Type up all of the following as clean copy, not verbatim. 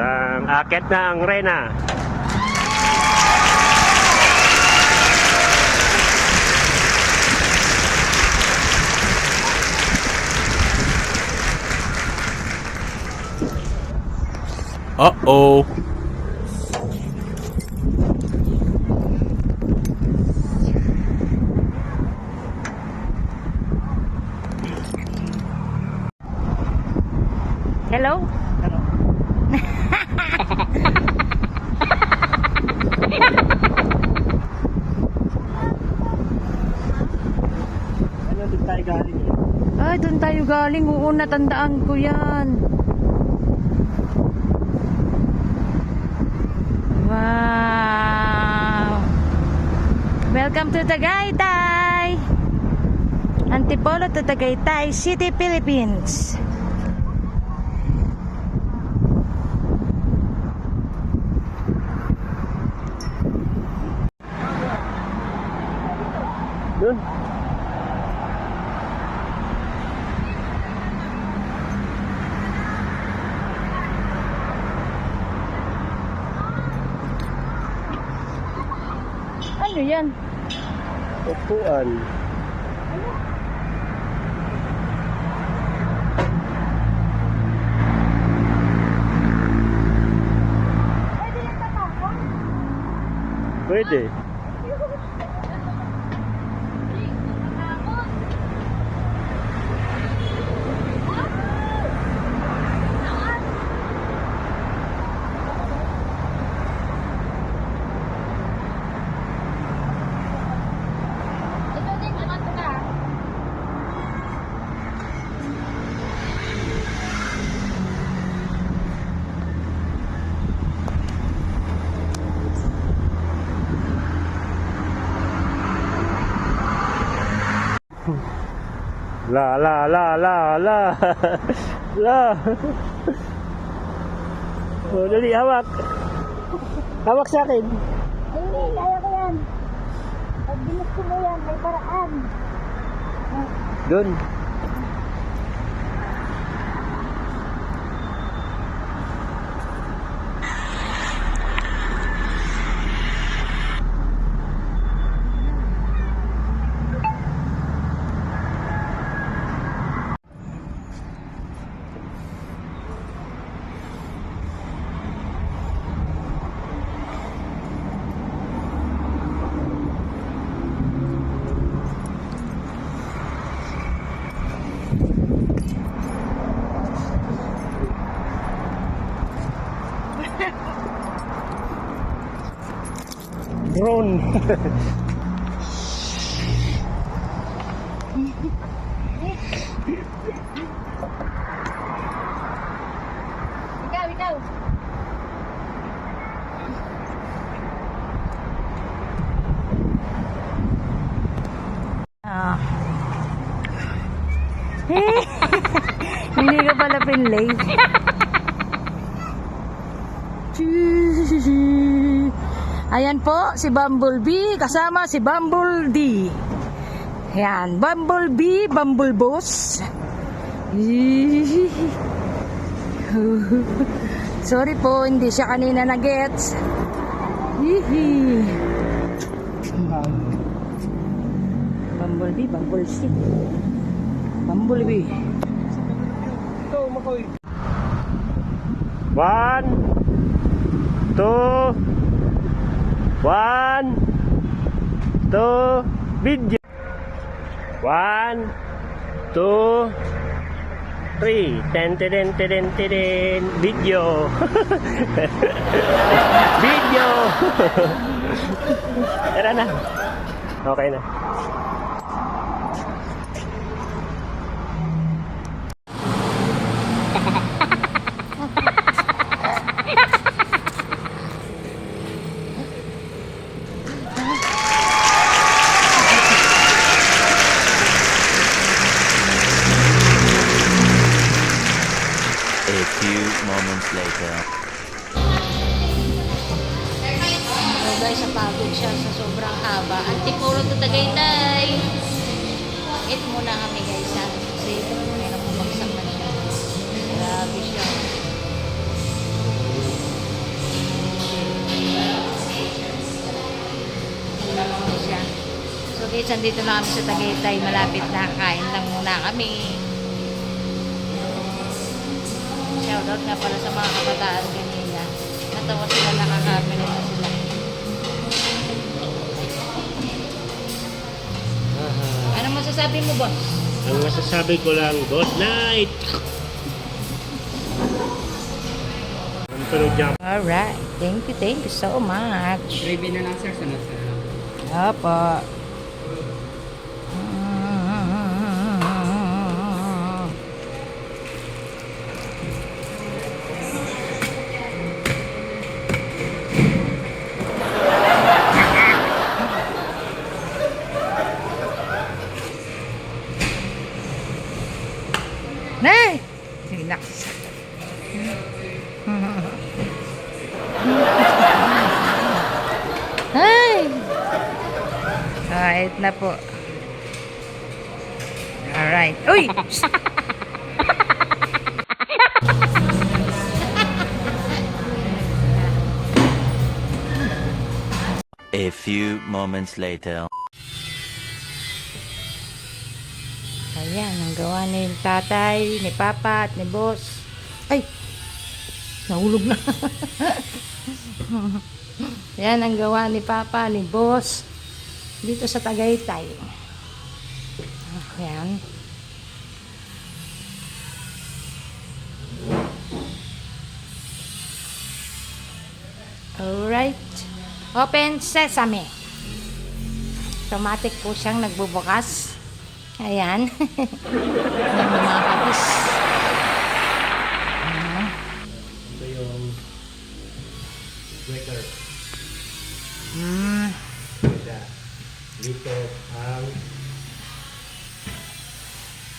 Ang akit ng Rena. Uh-oh. Hello? Hello. Ano din tayo galing eh? Ay, doon tayo galing. Oo, natandaan ko yan. Wow! Welcome to Tagaytay! Antipolo to Tagaytay City, Philippines. Doon. Ano yan? Upuan. Pwede. La la la la la la. Oh, dali, hawak. Hawak sa akin. Hindi, kaya ko yan. Pag ginusto mo yan, may paraan. Doon. Drone. Ikaw. Ah. Hindi ka pala pinlay. Ayan po, si Bumblebee kasama si Bumblebee. Ayan, Bumblebee, Bumbleboss. Sorry po, hindi siya kanina na-gets. Bumblebee, Bumblestick. Bumblebee. Ito, Makoy. 1, 2, 1, 2, video. 1, 2, 3. Ten, video. Video. Tara na. Okay na. A few moments later. So guys, napagod siya sa sobrang haba. Antipolo to Tagaytay. Eat muna kami guys ha. Kasi meron bumagsak na siya. Grabe siya. Guys, andito na kami sa Tagaytay. Malapit na. Kain lang muna kami. Shoutout nga pala sa mga kabataan kanina. Natawa sila, nakakamera na sila. Ano masasabi mo, boss? Ang masasabi ko lang, good night! Ang tunog niya. Alright. Thank you so much. Gravy na lang sir, sunod ka na lang. Opo. Nay! Relax. Ay! Alright na po. Alright. Uy! A few moments later. Ayan, ang gawa ni tatay, ni papa, at ni boss. Ay! Nahulog na. Ayan, ang gawa ni papa, ni boss. Dito sa Tagaytay. Ayan. Alright. Open sesame. Automatic po siyang nagbubukas. Ayan. Ayan mga kapis. Ayan. Ito yung breaker. Dito ang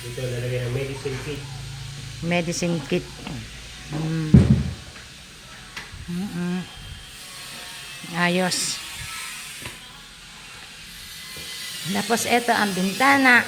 dito lalagay ang medicine kit. Medicine kit. Ayos. Tapos ito ang bintana.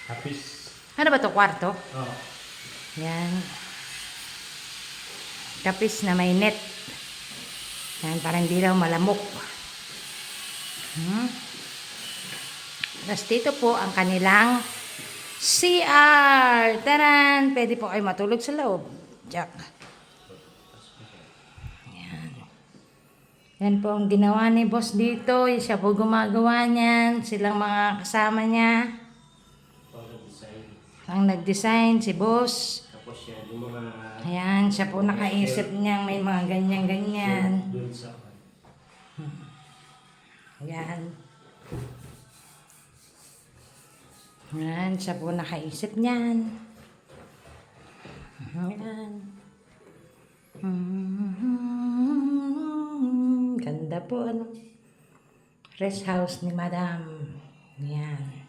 Kapis. Ano ba to, kwarto? Oh. Yan. Kapis na may net. Yan, para hindi daw malamok. Tapos dito po ang kanilang CR. Taran! Pwede po kayo matulog sa loob. Jack. Yan. Yan po ang ginawa ni boss dito. Siya po gumagawa niyan. Silang mga kasama niya. Ang nag-design si boss. Tapos yan, yung mga Ayan, siya po nakaisip niyang may mga ganyan-ganyan. dun sa Ayan. Ayan, siya po nakaisip niyan. Ayan. Ganda po, ano. Rest house ni Madam. Ayan.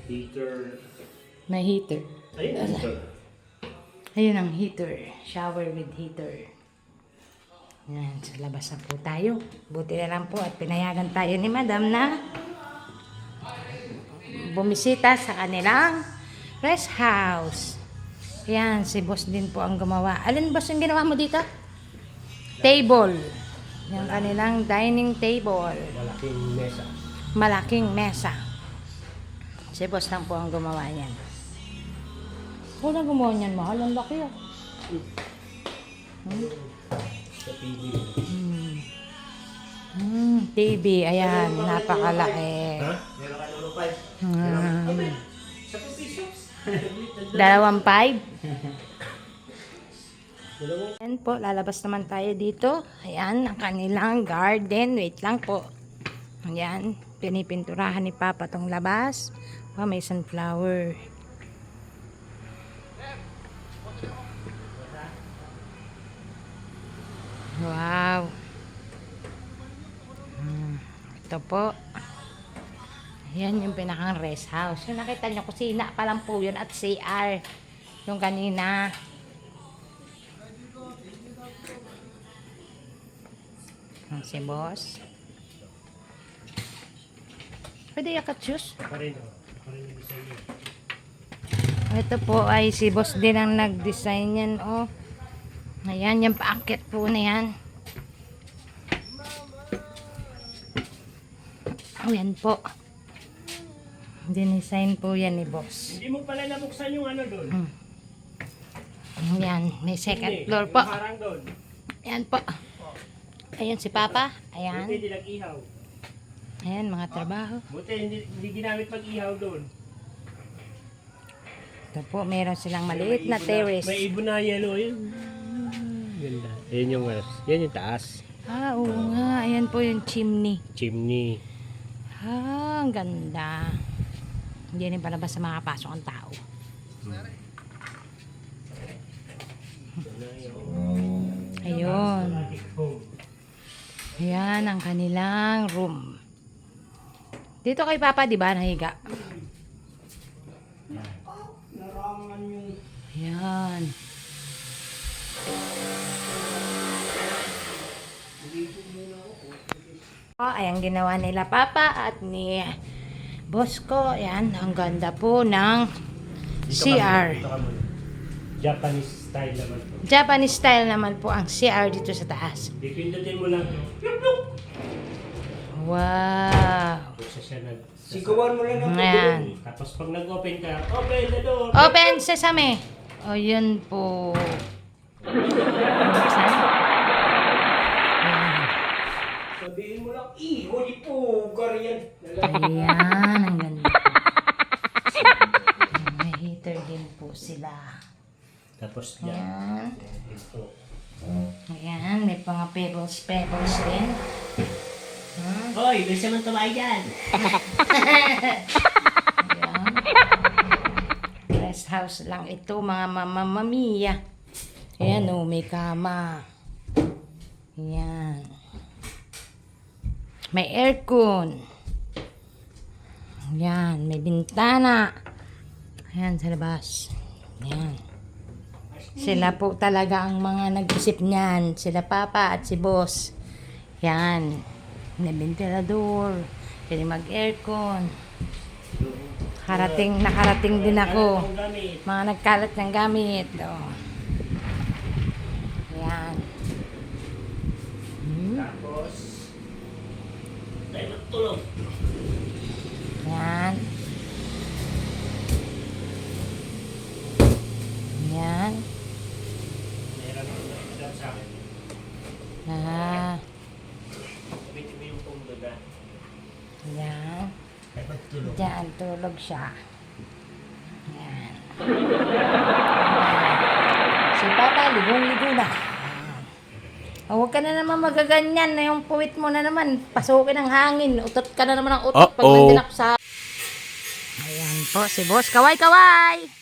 heater. May heater. Ayun, heater. Ayun ang heater. Shower with heater. Yan, sa labas na po tayo. Buti na lang po at pinayagan tayo ni Madam na bumisita sa kanilang rest house. Yan, si boss din po ang gumawa. Alin boss yung ginawa mo dito? Table. Yung kanilang dining table. Malaking mesa. Malaking mesa. Si boss lang po ang gumawa niyan. Wala gumawa niyan, mahal. Ang laki ah. Sa TV. TV, ayan, napakalaki. Ha? Meron ka ng lupay. 2.5. Ayan po, lalabas naman tayo dito. Ayan, ang kanilang garden. Wait lang po. Ayan, pinipinturahan ni Papa tong labas. Oh, may sunflower. Wow. Ito po. Yan yung pinakang rest house. Yung nakita nyo, kusina pa lang po yun at CR. Yung kanina. Si boss. Pwede yakat-shoes? Pa rin, oh. Pa rin yung design niya. Ito po ay si boss din ang nag-design yan. Oh. Ayan, yung paakit po na yan. Ayan po. Dinisign po yan ni boss. Hindi mo pala nabuksan yung ano doon. Ayan, may second floor po. Parang doon. Ayan po. Ayan si Papa. Buti Ayan. hindi nag-ihaw. Ayan, mga trabaho. Buti hindi ginamit mag-ihaw doon. Ito po, meron silang maliit na terrace. May ibon na yellow yun. Ganda. Yan yung taas. Ah, oo nga. Ayan po yung chimney. Chimney. Ah, ang ganda. Hindi rin palabas sa makapasok ang tao. Ayun. Ayan ang kanilang room. Dito kay Papa, di ba, nahiga? Ayan. Ayan ginawa nila Papa at ni boss ko. Ayan, ang ganda po ng CR. Japanese style naman po. Japanese style naman po ang CR dito sa taas. Pipindutin mo lang. Wow. Buksa siya Sigawan mo lang ng Ayan. Tapos pag nag-open ka, open the door. Open sesame. O, yun po. Buksan. Ayan. sabihin mo lang, huli po, ganyan. Ayan, ang ganda. May heater din po sila. Tapos yan. Ayan. Ito. Ayan, may mga pebbles din. Hoy, bisa man tumayo dyan. Ayan. Rest house lang ito, mga mamamia. Ayan, oh, may kama. Ayan. May aircon. Ayan, may bintana. Ayan, sa labas. Ayan. Sila po talaga ang mga nag-isip niyan. Sila Papa at si Boss. Ayan. May ventilador. Pwede mag-aircon. Nakarating din ako. Mga nagkalat ng gamit. Oh. Ayan. Tapos, tayo magtulog. Ayan. Ayan. Meron ako na sa akin. Ah. Gamitin mo yung pundo na. Ayan. Tayo magtulog. Diyan, tulog siya. Ayan. Si Papa, ligong-ligo na. Oh, huwag ka na naman magaganyan na yung puwit mo na naman. Pasukin ang hangin. Utot ka na naman ang utot pag nandiyan ako sa... Ayan po, si Boss. Kaway!